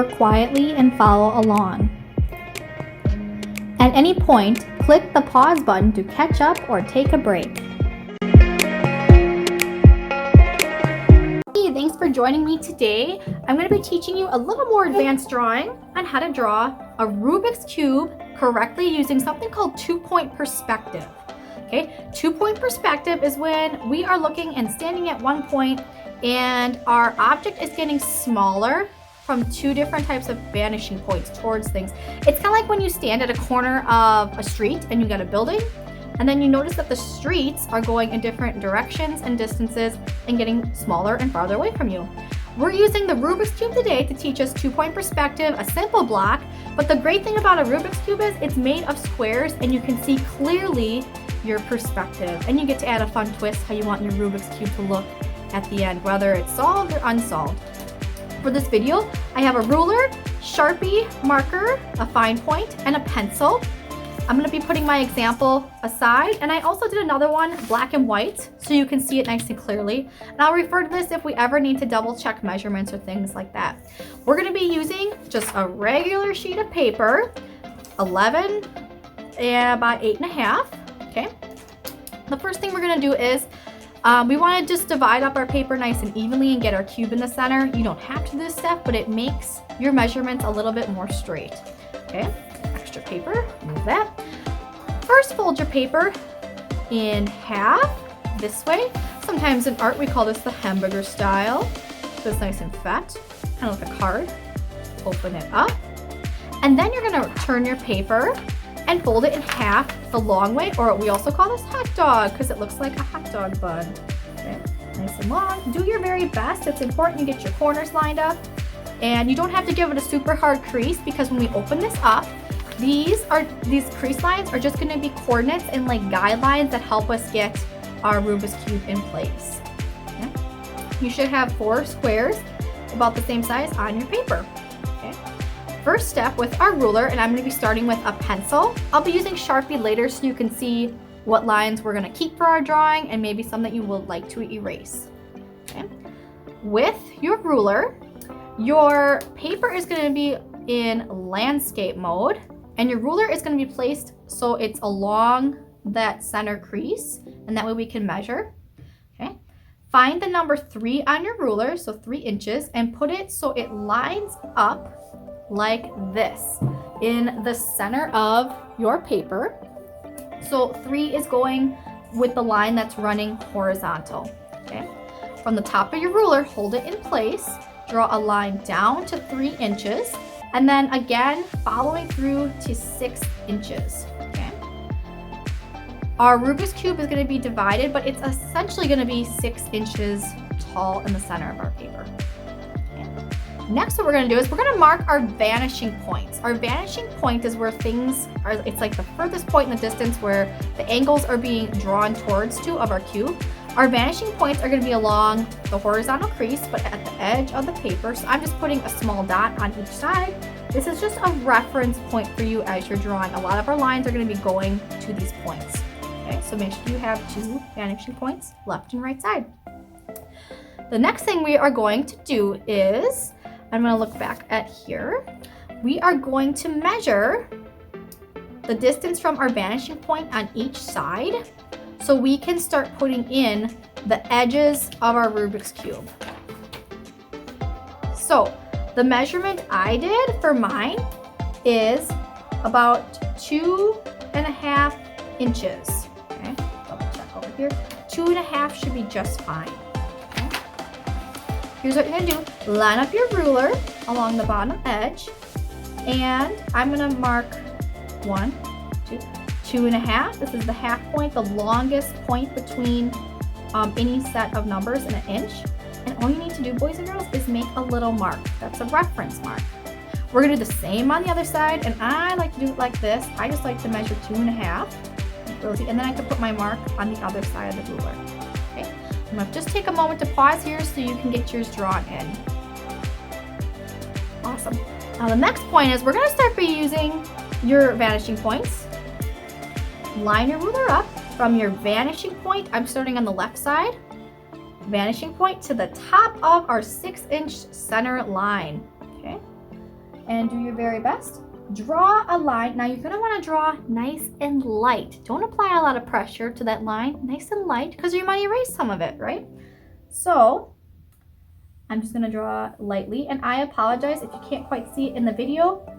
work quietly and follow along. At any point, click the pause button to catch up or take a break. Hey, thanks for joining me today. I'm going to be teaching you a little more advanced drawing on how to draw a Rubik's Cube correctly using something called two-point perspective. Okay, two-point perspective is when we are looking and standing at one point and our object is getting smaller from two different types of vanishing points towards things. It's kind of like when you stand at a corner of a street and you got a building, and then you notice that the streets are going in different directions and distances and getting smaller and farther away from you. We're using the Rubik's Cube today to teach us two-point perspective, a simple block, but the great thing about a Rubik's Cube is it's made of squares and you can see clearly your perspective, and you get to add a fun twist how you want your Rubik's Cube to look at the end, whether it's solved or unsolved. For this video, I have a ruler, Sharpie marker, a fine point, and a pencil. I'm going to be putting my example aside, and I also did another one, black and white, so you can see it nice and clearly. And I'll refer to this if we ever need to double check measurements or things like that. We're going to be using just a regular sheet of paper, 11 by 8.5. Okay. The first thing we're going to do is we want to just divide up our paper nice and evenly and get our cube in the center. You don't have to do this step, but it makes your measurements a little bit more straight. Okay, extra paper, move that. First, fold your paper in half this way. Sometimes in art we call this the hamburger style. So it's nice and fat, kind of like a card. Open it up. And then you're going to turn your paper and fold it in half the long way, or we also call this hot dog because it looks like a hot dog bun. Okay, nice and long. Do your very best. It's important you get your corners lined up, and you don't have to give it a super hard crease because when we open this up, these crease lines are just going to be coordinates and like guidelines that help us get our Rubik's Cube in place. Okay. You should have 4 squares about the same size on your paper. First step with our ruler, and I'm going to be starting with a pencil. I'll be using Sharpie later so you can see what lines we're going to keep for our drawing and maybe some that you would like to erase. Okay. With your ruler, your paper is going to be in landscape mode, and your ruler is going to be placed so it's along that center crease, and that way we can measure. Okay. Find the number 3 on your ruler, so 3 inches, and put it so it lines up like this in the center of your paper. So 3 is going with the line that's running horizontal. Okay. From the top of your ruler, hold it in place, draw a line down to 3 inches, and then again following through to 6 inches. Okay. Our Rubik's Cube is going to be divided, but it's essentially going to be 6 inches tall in the center of our paper. Next, what we're going to do is we're going to mark our vanishing points. Our vanishing point is where things are, it's like the furthest point in the distance where the angles are being drawn towards to of our cube. Our vanishing points are going to be along the horizontal crease, but at the edge of the paper. So I'm just putting a small dot on each side. This is just a reference point for you as you're drawing. A lot of our lines are going to be going to these points. Okay, so make sure you have 2 vanishing points, left and right side. The next thing we are going to do is, I'm going to look back at here. We are going to measure the distance from our vanishing point on each side so we can start putting in the edges of our Rubik's Cube. So the measurement I did for mine is about 2.5 inches. Okay, double check over here. 2.5 should be just fine. Here's what you're going to do. Line up your ruler along the bottom edge, and I'm going to mark 1, 2, 2.5. This is the half point, the longest point between any set of numbers in an inch. And all you need to do, boys and girls, is make a little mark. That's a reference mark. We're going to do the same on the other side, and I like to do it like this. I just like to measure 2.5, and then I can put my mark on the other side of the ruler. I'm going to just take a moment to pause here so you can get yours drawn in. Awesome. Now the next point is we're going to start by using your vanishing points. Line your ruler up from your vanishing point. I'm starting on the left side. Vanishing point to the top of our 6-inch center line. Okay. and do your very best. Draw a line. Now you're going to want to draw nice and light. Don't apply a lot of pressure to that line. Nice and light, because you might erase some of it, right? So I'm just going to draw lightly, and I apologize if you can't quite see it in the video.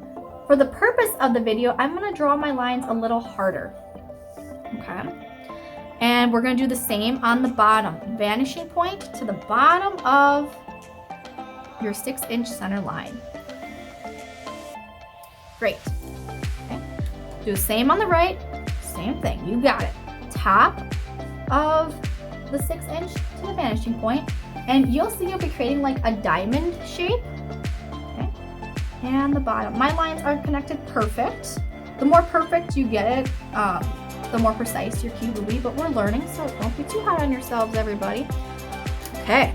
For the purpose of the video, I'm going to draw my lines a little harder. Okay. And we're going to do the same on the bottom. Vanishing point to the bottom of your 6-inch center line. Great. Okay. Do the same on the right. Same thing. You got it. Top of the 6-inch to the vanishing point. And you'll see you'll be creating like a diamond shape. Okay. And the bottom. My lines aren't connected perfect. The more perfect you get it, the more precise your cube will be, but we're learning, so don't be too hard on yourselves, everybody. Okay,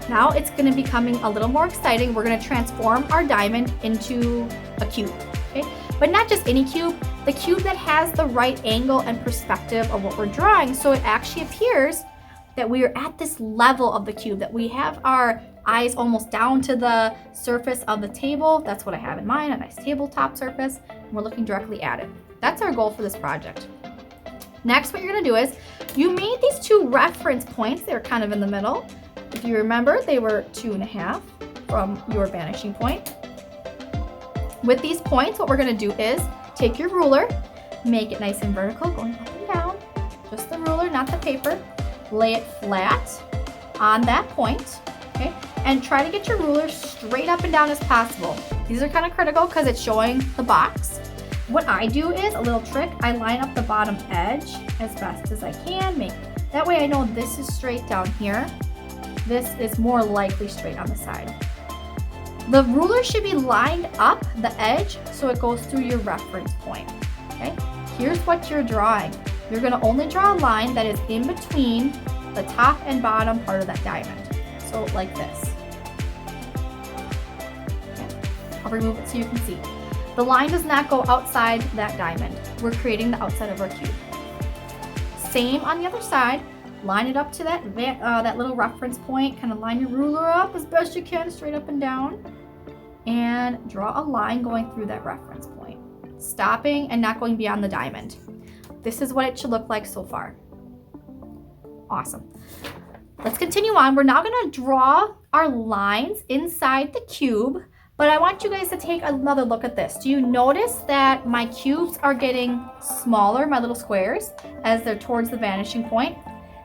now it's going to be becoming a little more exciting. We're going to transform our diamond into a cube, okay? But not just any cube, the cube that has the right angle and perspective of what we're drawing, so it actually appears that we are at this level of the cube, that we have our eyes almost down to the surface of the table. That's what I have in mind, a nice tabletop surface, and we're looking directly at it. That's our goal for this project. Next, what you're going to do is, you made these 2 reference points. They're kind of in the middle. If you remember, they were 2.5 from your vanishing point. With these points, what we're going to do is take your ruler, make it nice and vertical, going up and down. Just the ruler, not the paper. Lay it flat on that point, okay? And try to get your ruler straight up and down as possible. These are kind of critical because it's showing the box. What I do is, a little trick, I line up the bottom edge as best as I can. That way I know this is straight down here. This is more likely straight on the side. The ruler should be lined up the edge so it goes through your reference point, okay? Here's what you're drawing. You're gonna only draw a line that is in between the top and bottom part of that diamond. So like this. Okay. I'll remove it so you can see. The line does not go outside that diamond. We're creating the outside of our cube. Same on the other side. Line it up to that little reference point. Kind of line your ruler up as best you can, straight up and down. And draw a line going through that reference point. Stopping and not going beyond the diamond. This is what it should look like so far. Awesome. Let's continue on. We're now going to draw our lines inside the cube. But I want you guys to take another look at this. Do you notice that my cubes are getting smaller, my little squares, as they're towards the vanishing point?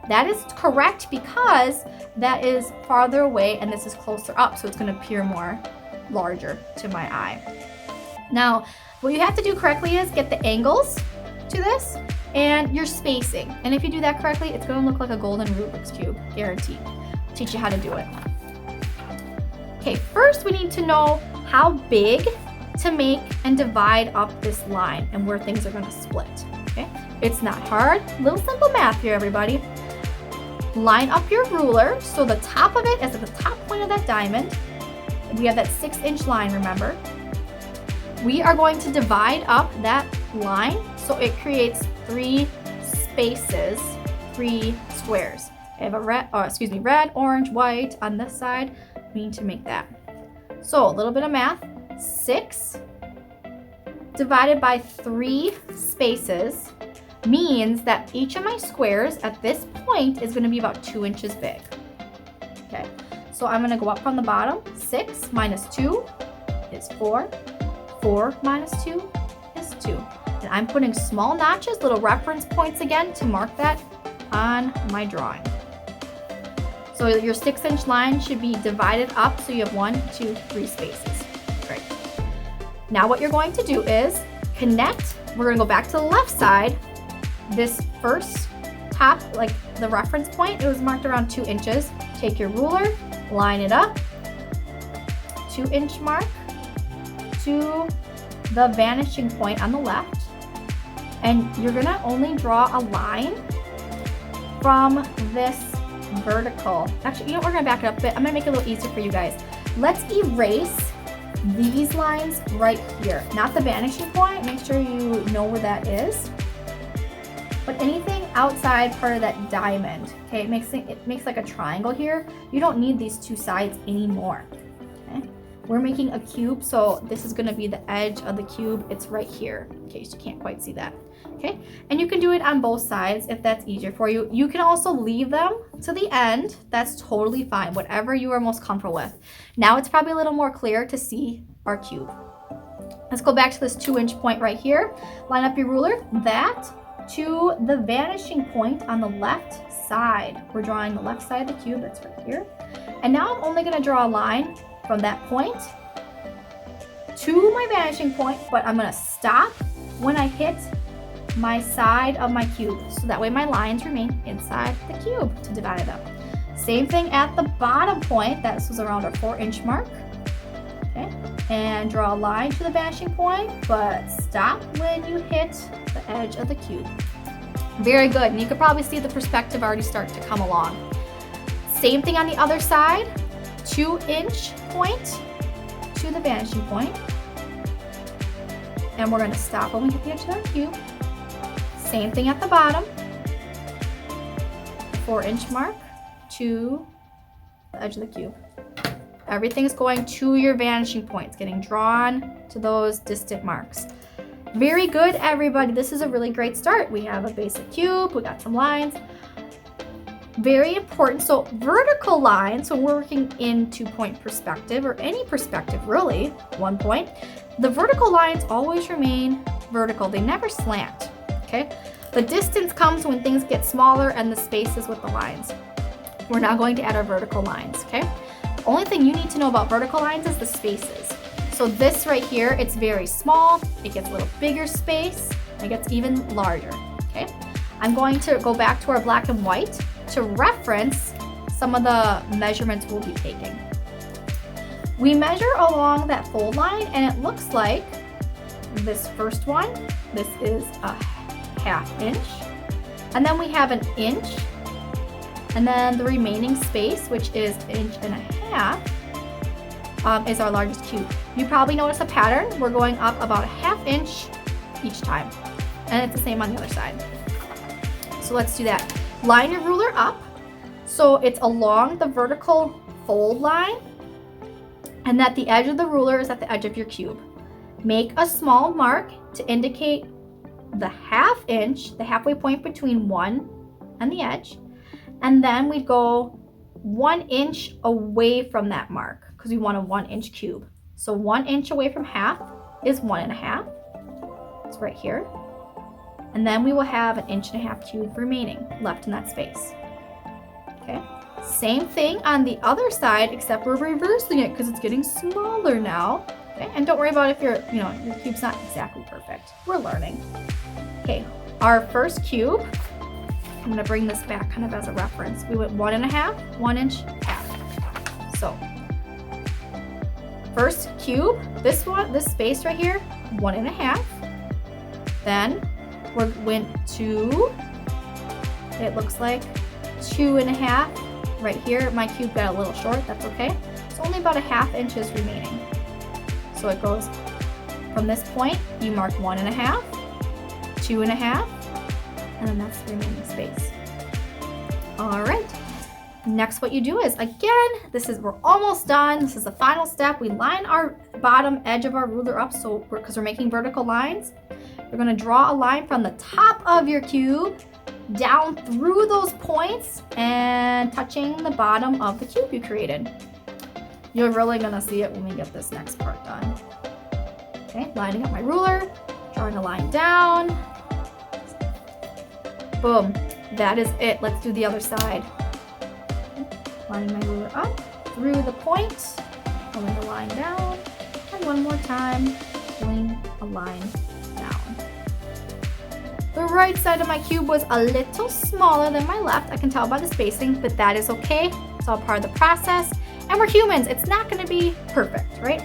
That is correct because that is farther away and this is closer up, so it's going to appear more larger to my eye. Now, what you have to do correctly is get the angles to this and your spacing. And if you do that correctly, it's going to look like a golden Rubik's Cube, guaranteed. I'll teach you how to do it. Okay, first we need to know how big to make and divide up this line and where things are going to split, okay? It's not hard. Little simple math here, everybody. Line up your ruler so the top of it is at the top point of that diamond. We have that 6-inch line, remember? We are going to divide up that line so it creates 3 spaces, 3 squares. I have a red, orange, white on this side. We need to make that. So a little bit of math. 6 divided by 3 spaces means that each of my squares at this point is going to be about 2 inches big. Okay, so I'm going to go up from the bottom. 6 minus 2 is 4. 4 minus 2 is 2. And I'm putting small notches, little reference points again to mark that on my drawing. So your 6-inch line should be divided up so you have 1, 2, 3 spaces. Great. Now what you're going to do is connect. We're going to go back to the left side. This first top, like the reference point, it was marked around 2 inches. Take your ruler, line it up, 2-inch mark to the vanishing point on the left. And you're going to only draw a line from this vertical. Actually, you know what, we're going to back it up a bit. I'm going to make it a little easier for you guys. Let's erase these lines right here. Not the vanishing point. Make sure you know where that is. But anything outside part of that diamond, okay, it makes like a triangle here. You don't need these 2 sides anymore. Okay? we're making a cube, so this is going to be the edge of the cube. It's right here, in case you can't quite see that. Okay, and you can do it on both sides if that's easier for you. You can also leave them to the end. That's totally fine, whatever you are most comfortable with. Now it's probably a little more clear to see our cube. Let's go back to this 2-inch point right here. Line up your ruler, that to the vanishing point on the left side. We're drawing the left side of the cube, that's right here. And now I'm only going to draw a line from that point to my vanishing point, but I'm going to stop when I hit my side of my cube, so that way my lines remain inside the cube to divide it up. Same thing at the bottom point, that was around our 4-inch mark. Okay, and draw a line to the vanishing point, but stop when you hit the edge of the cube. Very good, and you can probably see the perspective already start to come along. Same thing on the other side, 2-inch point to the vanishing point, and we're going to stop when we hit the edge of our cube. Same thing at the bottom, 4-inch mark to the edge of the cube. Everything's going to your vanishing points, getting drawn to those distant marks. Very good, everybody. This is a really great start. We have a basic cube, we got some lines. Very important. So vertical lines, when we're working in 2-point perspective, or any perspective really, 1 point, the vertical lines always remain vertical. They never slant, okay? The distance comes when things get smaller and the spaces with the lines. We're now going to add our vertical lines, okay? The only thing you need to know about vertical lines is the spaces. So this right here, it's very small, it gets a little bigger space, and it gets even larger, okay? I'm going to go back to our black and white to reference some of the measurements we'll be taking. We measure along that fold line, and it looks like this first one, this is a 1/2 inch, and then we have an inch, and then the remaining space, which is 1.5 inches, is our largest cube. You probably notice a pattern. We're going up about 1/2 inch each time, and it's the same on the other side. So let's do that. Line your ruler up so it's along the vertical fold line, and that the edge of the ruler is at the edge of your cube. Make a small mark to indicate the 1/2 inch, the halfway point between 1 and the edge, and then we go 1 inch away from that mark because we want a 1-inch cube. So 1 inch away from 1/2 is 1.5. It's right here. And then we will have 1.5 inch cube remaining left in that space. Okay. Same thing on the other side, except we're reversing it because it's getting smaller now. Okay. And don't worry about if your cube's not exactly perfect. We're learning. Okay. Our first cube, I'm going to bring this back kind of as a reference. We went 1.5, 1 inch, 1/2. So first cube, this space right here, 1.5. Then we went to, it looks like 2.5 right here. My cube got a little short, that's okay. It's only about 1/2 inches remaining. So it goes from this point, you mark 1.5, 2.5, and then that's the remaining space. All right. Next, what you do is, again, we're almost done. This is the final step. We line our bottom edge of our ruler up, because we're making vertical lines. You're going to draw a line from the top of your cube down through those points and touching the bottom of the cube you created. You're really going to see it when we get this next part done. Okay, lining up my ruler, drawing a line down. Boom. That is it. Let's do the other side. Lining my ruler up through the point, pulling the line down, and one more time, pulling a line down. The right side of my cube was a little smaller than my left. I can tell by the spacing, but that is okay. It's all part of the process. And we're humans. It's not going to be perfect, right?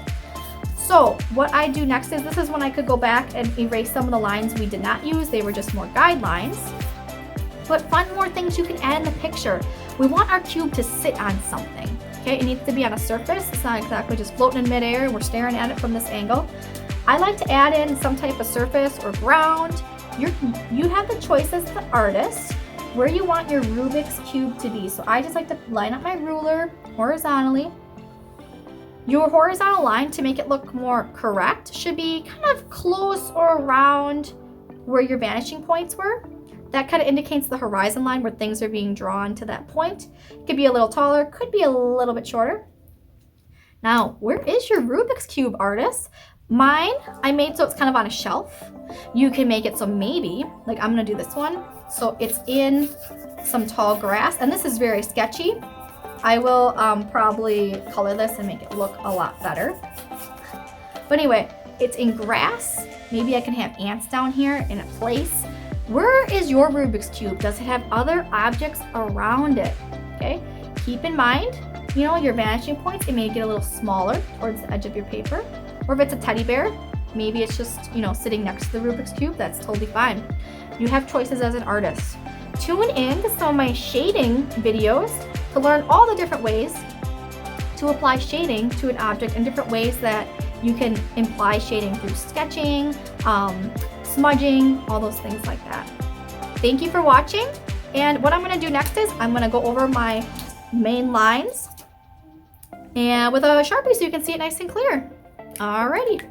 So what I do next is, this is when I could go back and erase some of the lines we did not use. They were just more guidelines. But more things you can add in the picture. We want our cube to sit on something. Okay, it needs to be on a surface. It's not exactly just floating in midair and we're staring at it from this angle. I like to add in some type of surface or ground. You have the choice as the artist where you want your Rubik's Cube to be. So I just like to line up my ruler horizontally. Your horizontal line, to make it look more correct, should be kind of close or around where your vanishing points were. That kind of indicates the horizon line where things are being drawn to that point. It could be a little taller, could be a little bit shorter. Now, where is your Rubik's Cube, artist? Mine, I made so it's kind of on a shelf. You can make it so maybe, like I'm gonna do this one, so it's in some tall grass, and this is very sketchy. I will probably color this and make it look a lot better. But anyway, it's in grass. Maybe I can have ants down here in a place. Where is your Rubik's Cube? Does it have other objects around it? Okay, keep in mind, you know, your vanishing points, it may get a little smaller towards the edge of your paper. Or if it's a teddy bear, maybe it's just, you know, sitting next to the Rubik's Cube, that's totally fine. You have choices as an artist. Tune in to some of my shading videos to learn all the different ways to apply shading to an object and different ways that you can imply shading through sketching, smudging, all those things like that. Thank you for watching. And what I'm gonna do next is I'm gonna go over my main lines and with a Sharpie so you can see it nice and clear. Alrighty.